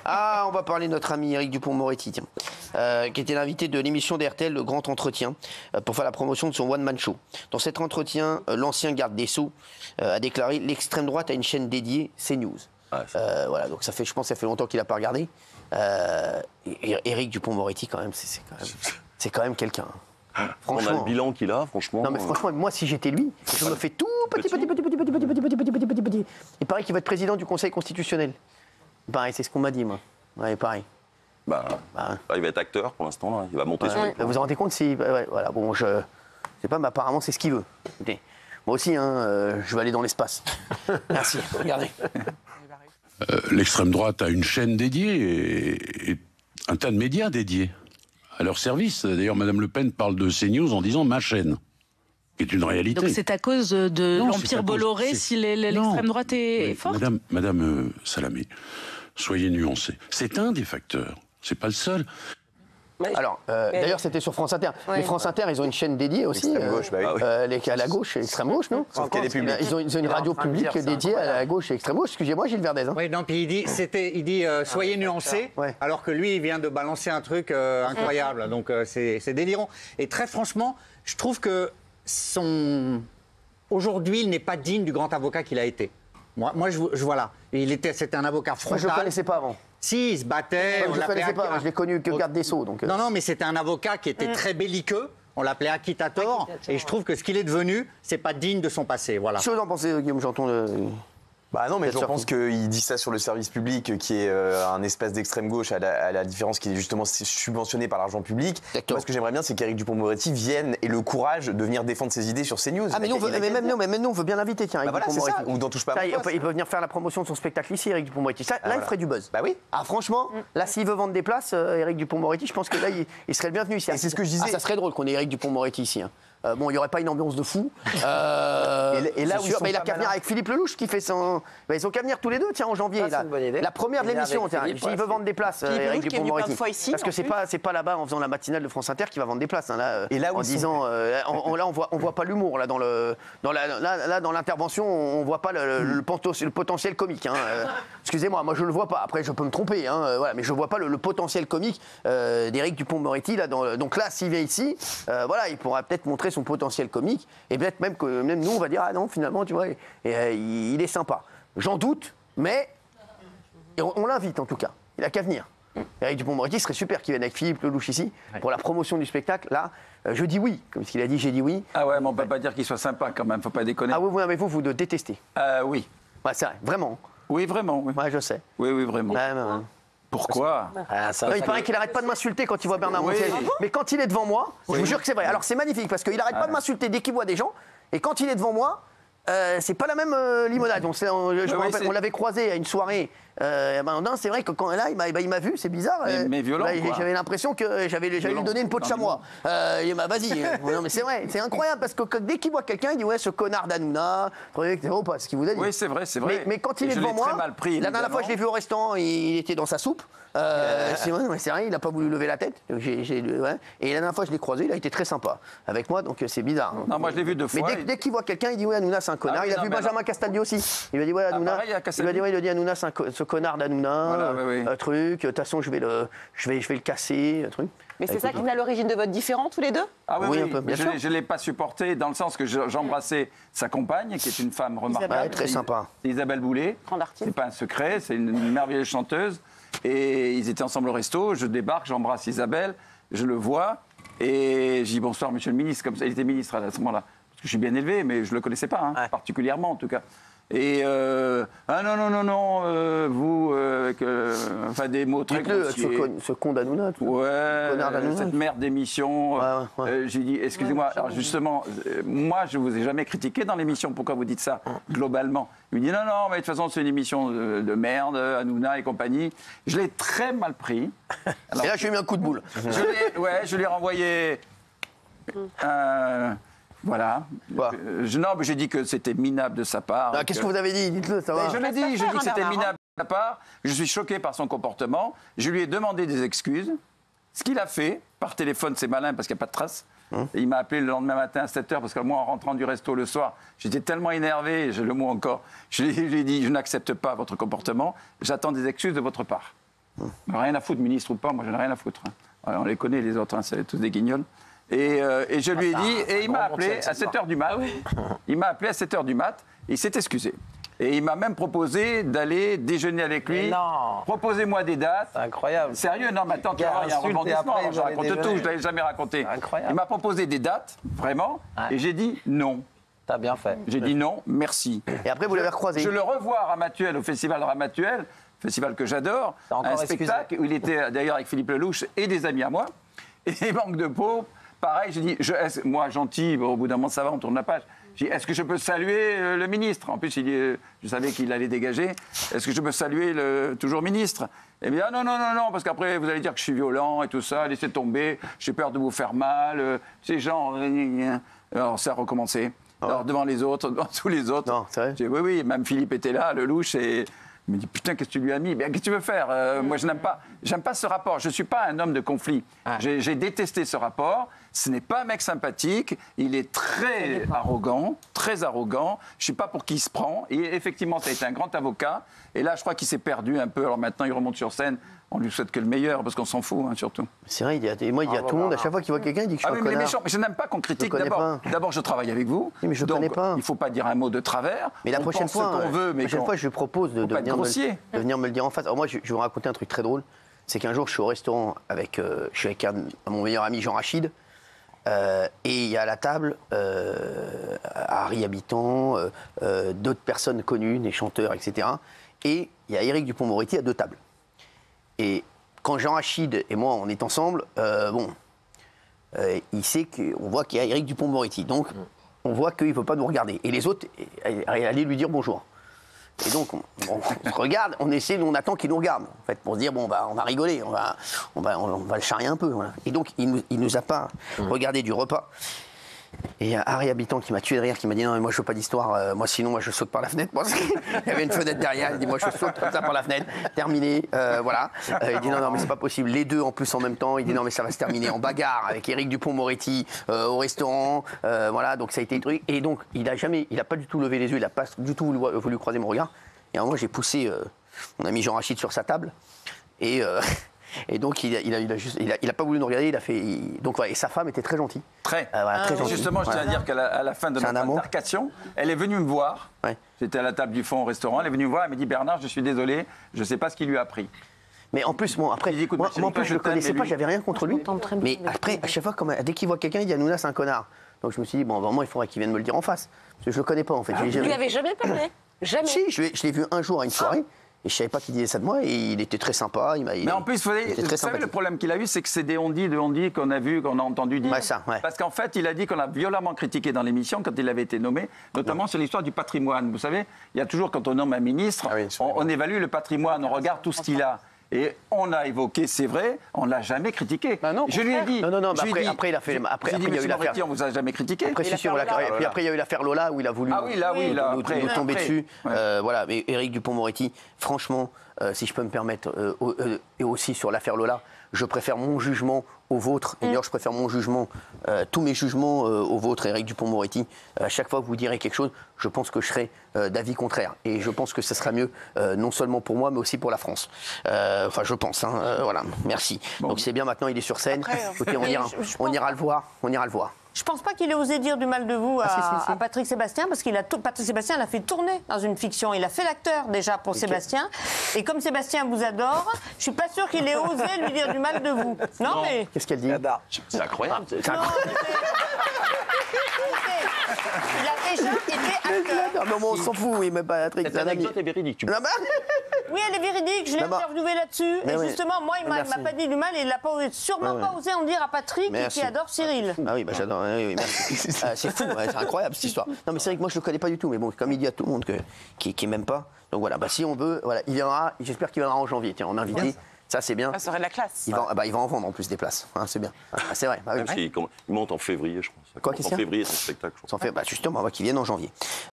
Ah, on va parler de notre ami Éric Dupond-Moretti, qui était l'invité de l'émission d'RTL, Le Grand Entretien, pour faire la promotion de son one-man show. Dans cet entretien, l'ancien garde des Sceaux a déclaré « L'extrême droite a une chaîne dédiée, CNews ». Voilà, donc je pense que ça fait longtemps qu'il n'a pas regardé. Éric Dupond-Moretti, quand même, c'est quand même quelqu'un. On a le bilan qu'il a, franchement. Non, mais franchement, moi, si j'étais lui, je me fais tout petit. Il paraît qu'il va être président du Conseil constitutionnel. Pareil, c'est ce qu'on m'a dit, moi. Ouais, pareil. Il va être acteur pour l'instant, là. Il va monter sur les Vous vous rendez compte si. Voilà, bon, je sais pas, mais apparemment, c'est ce qu'il veut. Écoutez, moi aussi, je vais aller dans l'espace. Merci, regardez. L'extrême droite a une chaîne dédiée et un tas de médias dédiés à leur service. D'ailleurs, Mme Le Pen parle de CNews en disant « ma chaîne », qui est une réalité. Donc c'est à cause de l'Empire Bolloré si l'extrême droite est forte. Madame Salamé, soyez nuancée. C'est un des facteurs, c'est pas le seul. Alors, d'ailleurs, c'était sur France Inter. Oui. Mais France Inter, ils ont une chaîne dédiée aussi. L'extrême gauche, à la gauche et l'extrême gauche, non? Sauf qu'elle est publique. Ils ont une radio publique dédiée à la gauche et l'extrême gauche. Excusez-moi, Gilles Verdez. Oui, non, puis il dit soyez nuancés, alors que lui, il vient de balancer un truc incroyable. Donc, c'est délirant. Et très franchement, je trouve que aujourd'hui, il n'est pas digne du grand avocat qu'il a été. Moi, je voilà. C'était un avocat frontal. Moi, je ne le connaissais pas avant. Si, il se battait. Je ne le connaissais pas, je l'ai connu que garde des Sceaux. Donc, Non, mais c'était un avocat qui était très belliqueux. On l'appelait Acquittator. Et je trouve que ce qu'il est devenu, c'est pas digne de son passé. Voilà. Qu'est-ce que vous en pensez, Guillaume Janton? Bah non, mais je pense qu'il dit ça sur le service public, qui est un espace d'extrême gauche, à la différence qui est justement subventionné par l'argent public. Moi, ce que j'aimerais bien, c'est qu'Éric Dupond-Moretti vienne et le courage de venir défendre ses idées sur CNews. Ah, mais nous, on veut bien l'inviter, tiens, Éric Dupond-Moretti. Ou dans Touche pas. Il peut venir faire la promotion de son spectacle ici, Éric Dupond-Moretti. Là, il ferait du buzz. Bah oui. Ah, franchement, là, s'il veut vendre des places, Éric Dupond-Moretti, je pense que là, il serait le bienvenu ici. Et c'est ce que je disais. Ah, ça serait drôle qu'on ait Éric Dupond-Moretti ici. Bon, il n'y aurait pas une ambiance de fou. Et là où il a qu'à venir avec Philippe Lelouch qui fait son. Ils ont qu'à venir tous les deux, tiens, en janvier. La première de l'émission, tiens. Il veut vendre des places, Éric Dupond-Moretti. Parce que c'est pas là-bas, en faisant la matinale de France Inter, qui va vendre des places. Et là où en disant. Là, on voit pas l'humour. Là, dans l'intervention, on voit pas le potentiel comique. Excusez-moi, moi, je le vois pas. Après, je peux me tromper. Mais je vois pas le potentiel comique d'Éric Dupond-Moretti. Donc là, s'il vient ici, il pourra peut-être montrer son potentiel comique, et peut-être même que nous on va dire ah non finalement tu vois il est sympa. J'en doute, mais on l'invite en tout cas. Il a qu'à venir. Éric Dupond-Moretti serait super qu'il vienne avec Philippe Lelouch ici pour la promotion du spectacle. Là, je dis oui, comme ce qu'il a dit, j'ai dit oui. Ah ouais, mais on peut pas dire qu'il soit sympa quand même, faut pas déconner. Ah oui, mais vous le détestez. Oui. Ouais, c'est vrai, vraiment. Oui, vraiment. Oui. Ouais, je sais. Oui, vraiment. Pourquoi? Il paraît qu'il arrête pas de m'insulter quand il voit Bernard Montiel. Mais quand il est devant moi, je vous jure que c'est vrai. Alors c'est magnifique parce qu'il arrête pas de m'insulter dès qu'il voit des gens. Et quand il est devant moi, c'est pas la même limonade. On l'avait croisé à une soirée. C'est vrai que quand là, il m'a vu, c'est bizarre. Mais violent. J'avais l'impression que j'allais lui donner une peau de chamois. Il m'a vas-y. Non mais c'est vrai, c'est incroyable parce que dès qu'il voit quelqu'un, il dit ouais ce connard d'Hanouna, pas ce qu'il vous a dit. Oui c'est vrai. Mais quand il est devant moi, la dernière fois je l'ai vu au restaurant, il était dans sa soupe. C'est vrai, il n'a pas voulu lever la tête. Et la dernière fois je l'ai croisé, il a été très sympa avec moi, donc c'est bizarre. Non, moi je l'ai vu deux fois. Mais dès qu'il voit quelqu'un, il dit ouais Hanouna c'est un connard. Il a vu Benjamin Castaldi aussi. Il lui a dit ouais Hanouna. Il a dit Hanouna c'est ce connard d'Hanouna, truc. De toute façon je vais le casser, truc. Mais c'est ça qui est à l'origine de votre différend tous les deux? Ah oui, un peu, bien sûr. Je ne l'ai pas supporté dans le sens que j'embrassais sa compagne, qui est une femme remarquable. Très sympa. C'est Isabelle Boulay. Grande artiste. C'est pas un secret, c'est une merveilleuse chanteuse. Et ils étaient ensemble au resto, je débarque, j'embrasse Isabelle, je le vois, et je dis bonsoir monsieur le ministre, comme ça, il était ministre à ce moment-là. Parce que je suis bien élevé, mais je ne le connaissais pas, particulièrement en tout cas. Et vous, avec des mots très grossiers. Ce con d'Hanouna. Cette merde d'émission. J'ai dit, excusez-moi, alors justement, moi je vous ai jamais critiqué dans l'émission, pourquoi vous dites ça globalement? Il me dit non, mais de toute façon c'est une émission de merde, Hanouna et compagnie. Je l'ai très mal pris. Alors, et là je lui ai mis un coup de boule. Je lui ai renvoyé. Voilà. Mais j'ai dit que c'était minable de sa part. Qu'est-ce que vous avez dit? Dites-le, ça va. Je l'ai dit, j'ai dit que c'était minable de sa part. Je suis choqué par son comportement. Je lui ai demandé des excuses. Ce qu'il a fait, par téléphone, c'est malin parce qu'il n'y a pas de trace. Et il m'a appelé le lendemain matin à 7h parce que moi, en rentrant du resto le soir, j'étais tellement énervé, j'ai le mot encore. Je lui ai dit, je n'accepte pas votre comportement, j'attends des excuses de votre part. Rien à foutre, ministre ou pas, moi, j'en ai rien à foutre. On les connaît, les autres, c'est tous des guignols. Et je lui ai dit, et il m'a appelé à 7h du mat. Il m'a appelé à 7h du mat, il s'est excusé. Et il m'a même proposé d'aller déjeuner avec lui. Proposez-moi des dates. C'est incroyable. Sérieux, non, mais attends, il y a un rebondissement. Je raconte tout, je ne l'avais jamais raconté. Incroyable. Il m'a proposé des dates, vraiment, et j'ai dit non. T'as bien fait. J'ai dit non, merci. Et après, vous l'avez recroisé. Je le revois à Ramatuelle, au festival de Ramatuelle, festival que j'adore. Un spectacle où il était d'ailleurs avec Philippe Lelouch et des amis à moi. Et manque de peau, pareil, j'ai dit, moi gentil, au bout d'un moment ça va, on tourne la page. J'ai dit, est-ce que je peux saluer le ministre? En plus, il dit, je savais qu'il allait dégager. Est-ce que je peux saluer le toujours ministre? Et bien, non, parce qu'après, vous allez dire que je suis violent et tout ça, laissez tomber, j'ai peur de vous faire mal. Ces gens. Alors, ça a recommencé. Alors, devant les autres, devant tous les autres. Non, c'est vrai? J'ai dit, oui, même Philippe était là, Lelouch, et il me dit, putain, qu'est-ce que tu lui as mis? Qu'est-ce que tu veux faire? Moi, je j'aime pas ce rapport. Je ne suis pas un homme de conflit. J'ai détesté ce rapport. Ce n'est pas un mec sympathique. Il est très arrogant, très arrogant. Je ne sais pas pour qui il se prend. Et effectivement, ça a été un grand avocat. Et là, je crois qu'il s'est perdu un peu. Alors maintenant, il remonte sur scène. On lui souhaite que le meilleur, parce qu'on s'en fout, surtout. C'est vrai, il dit à tout le monde, à chaque fois qu'il voit quelqu'un, il dit que je suis un connard. Mais je n'aime pas qu'on critique. D'abord, je travaille avec vous. Oui, mais je ne connais pas. Il ne faut pas dire un mot de travers. Mais la prochaine fois, je lui propose de venir me le dire en face. Alors moi, je vais vous raconter un truc très drôle. C'est qu'un jour, je suis au restaurant avec mon meilleur ami Jean Rachid. Et il y a à la table Harry Habitant, d'autres personnes connues, des chanteurs, etc. Et il y a Éric Dupond-Moretti à 2 tables. Et quand Jean Rachid et moi, on est ensemble, il sait qu'on voit qu'il y a Éric Dupond-Moretti. Donc, on voit qu'il ne peut pas nous regarder. Et les autres, allaient lui dire bonjour. Et donc, on se regarde, on attend qu'il nous regarde, en fait, pour se dire, bon, on va rigoler, on va le charrier un peu. Voilà. Et donc, il nous a pas regardé du repas. Et il y a Harry Habitant qui m'a tué de rire, qui m'a dit non mais moi je veux pas d'histoire, moi je saute par la fenêtre. Il y avait une fenêtre derrière, il dit moi je saute comme ça par la fenêtre, terminé, voilà. Il dit non mais c'est pas possible, les deux en plus en même temps, il dit non mais ça va se terminer en bagarre avec Éric Dupond-Moretti au restaurant, voilà, donc ça a été le truc. Et donc il a pas du tout levé les yeux, il a pas du tout voulu croiser mon regard. Et à un moment j'ai poussé mon ami Jean Rachid sur sa table et donc il a pas voulu nous regarder, donc ouais, et sa femme était très gentille. Très gentille. Justement, je tiens à dire qu'à la fin de notre altercation, elle est venue me voir. Ouais. J'étais à la table du fond au restaurant, elle est venue me voir, elle m'a dit Bernard, je suis désolé, je ne sais pas ce qu'il lui a pris. Mais en plus, moi en plus je le connaissais pas, j'avais rien contre lui. Mais après, à chaque fois, dès qu'il voit quelqu'un, il dit Hanouna c'est un connard. Donc je me suis dit bon, vraiment il faudrait qu'il vienne me le dire en face, parce que je le connais pas en fait. Vous lui avez jamais parlé? Jamais. Si, je l'ai vu un jour à une soirée. Et je savais pas qu'il disait ça de moi, et il était très sympa. Mais en plus, vous savez, le problème qu'il a eu, c'est que c'est des on-dit qu'on a vu, qu'on a entendu dire. Ouais. Parce qu'en fait, il a dit qu'on a violemment critiqué dans l'émission quand il avait été nommé, notamment sur l'histoire du patrimoine. Vous savez, il y a toujours, quand on nomme un ministre, on évalue le patrimoine, on regarde tout ce qu'il a. Et on a évoqué, c'est vrai, on l'a jamais critiqué. Non, je lui ai dit. Non, mais après il a fait. Après il y a eu l'affaire. On vous a jamais critiqué. Après, puis après il y a eu l'affaire Lola où il a voulu nous tomber dessus. Voilà, mais Éric Dupond-Moretti, franchement, si je peux me permettre, et aussi sur l'affaire Lola, je préfère mon jugement au vôtre. Et d'ailleurs, je préfère mon jugement, tous mes jugements au vôtre, Éric Dupond-Moretti. À chaque fois que vous direz quelque chose, je pense que je serai d'avis contraire. Et je pense que ce sera mieux, non seulement pour moi, mais aussi pour la France. Enfin, je pense. Voilà, merci. Bon. Donc c'est bien, maintenant il est sur scène. Après, écoutez, on ira le voir. Je pense pas qu'il ait osé dire du mal de vous à Patrick Sébastien, parce Patrick Sébastien l'a fait tourner dans une fiction. Il a fait l'acteur déjà pour Sébastien. Et comme Sébastien vous adore, je suis pas sûre qu'il ait osé lui dire du mal de vous. Non. Mais... Qu'est-ce qu'elle dit? C'est incroyable. Il a déjà été acteur. Non, on s'en fout, mais Patrick. Cette anecdote est véridique. Oui, elle est véridique, je l'ai interviewé là-dessus. Et justement, moi, il m'a pas dit du mal et il n'a sûrement pas osé en dire à Patrick qui adore Cyril. Ah oui, j'adore. Oui, merci. C'est fou, c'est incroyable cette histoire. Non, mais c'est vrai que moi, je le connais pas du tout. Mais bon, comme il dit à tout le monde qu'il m'aime pas. Donc voilà, si on veut, voilà, il viendra. J'espère qu'il viendra en janvier. Tiens, on invité. Ça, c'est bien. Ça serait de la classe. Il va en vendre en plus des places. C'est bien. C'est vrai. Il monte en février, je crois. Quoi, qu'est-ce qu'il y a ? En février, son spectacle. Justement, qu'il vienne en janvier.